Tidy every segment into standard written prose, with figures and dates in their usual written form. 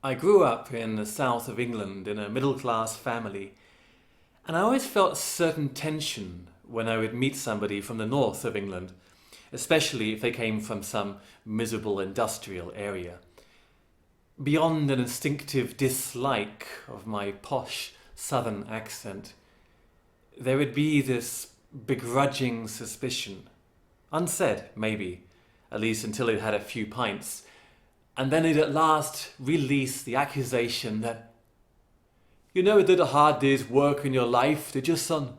I grew up in the south of England in a middle-class family, and I always felt a certain tension when I would meet somebody from the north of England, especially if they came from some miserable industrial area. Beyond an instinctive dislike of my posh southern accent, there would be this begrudging suspicion, unsaid maybe, at least until it had a few pints, and then it at last released the accusation that, "You never did a hard day's work in your life, did you, son?"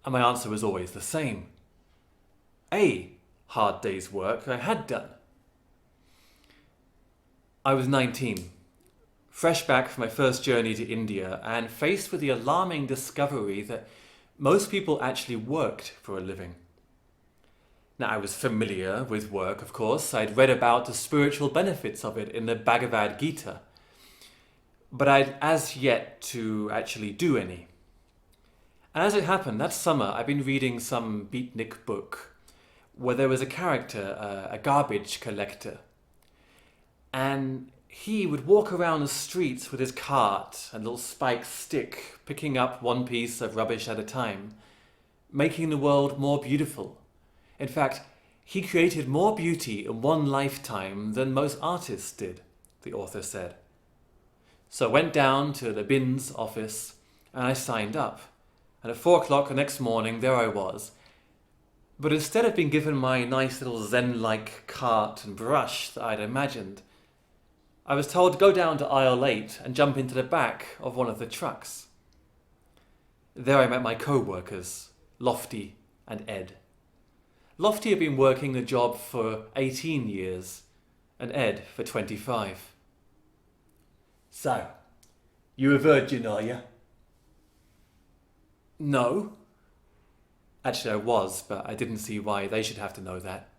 And my answer was always the same. A hard day's work I had done. I was 19, fresh back from my first journey to India, and faced with the alarming discovery that most people actually worked for a living. Now, I was familiar with work, of course. I'd read about the spiritual benefits of it in the Bhagavad Gita, but I'd as yet to actually do any. And as it happened, that summer I'd been reading some beatnik book where there was a character, a garbage collector, and he would walk around the streets with his cart and little spiked stick, picking up one piece of rubbish at a time, making the world more beautiful. In fact, he created more beauty in one lifetime than most artists did, the author said. So I went down to the bins office and I signed up. And at 4 o'clock the next morning, there I was. But instead of being given my nice little Zen-like cart and brush that I'd imagined, I was told to go down to aisle 8 and jump into the back of one of the trucks. There I met my co-workers, Lofty and Ed. Lofty had been working the job for 18 years, and Ed for 25. "So, you a virgin, are you?" No. Actually, I was, but I didn't see why they should have to know that.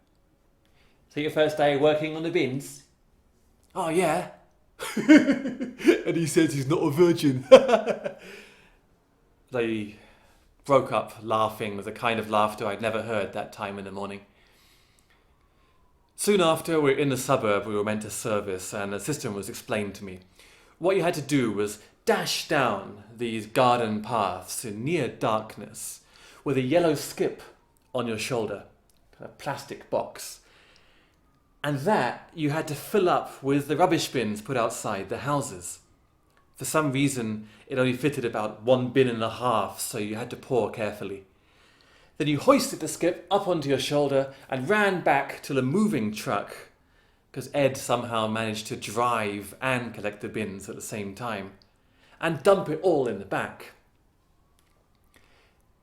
"So your first day working on the bins?" Oh, yeah. And he says he's not a virgin. They broke up laughing with a kind of laughter I'd never heard that time in the morning. Soon after, we were in the suburb we were meant to service, and the system was explained to me. What you had to do was dash down these garden paths in near darkness with a yellow skip on your shoulder, a plastic box. And that you had to fill up with the rubbish bins put outside the houses. For some reason, it only fitted about 1.5 bins, so you had to pour carefully. Then you hoisted the skip up onto your shoulder and ran back to the moving truck, because Ed somehow managed to drive and collect the bins at the same time, and dump it all in the back.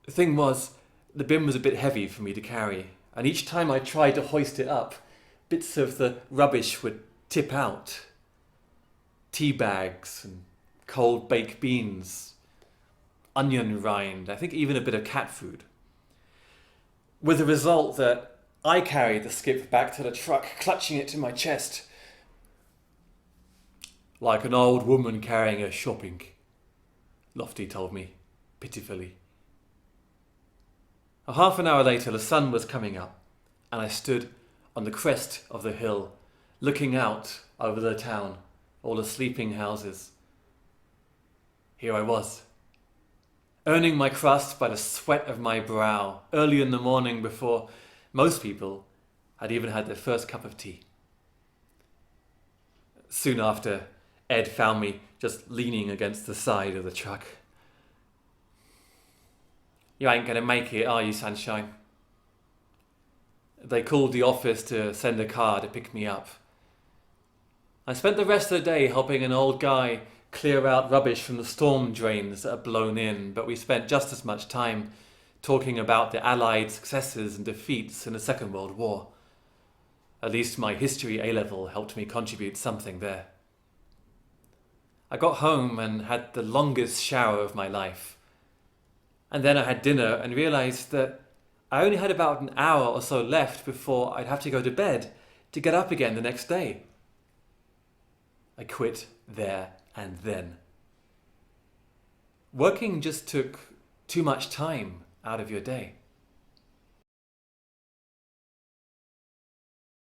The thing was, the bin was a bit heavy for me to carry, and each time I tried to hoist it up, bits of the rubbish would tip out. Tea bags and cold baked beans, onion rind, I think even a bit of cat food. With the result that I carried the skip back to the truck, clutching it to my chest. "Like an old woman carrying her shopping," Lofty told me, pitifully. A half an hour later, the sun was coming up, and I stood on the crest of the hill, looking out over the town, all the sleeping houses. Here I was, earning my crust by the sweat of my brow, early in the morning before most people had even had their first cup of tea. Soon after, Ed found me just leaning against the side of the truck. "You ain't gonna make it, are you, sunshine?" They called the office to send a car to pick me up. I spent the rest of the day helping an old guy clear out rubbish from the storm drains that had blown in, but we spent just as much time talking about the Allied successes and defeats in the Second World War. At least my history A-level helped me contribute something there. I got home and had the longest shower of my life. And then I had dinner and realised that I only had about an hour or so left before I'd have to go to bed to get up again the next day. I quit there and then. Working just took too much time out of your day.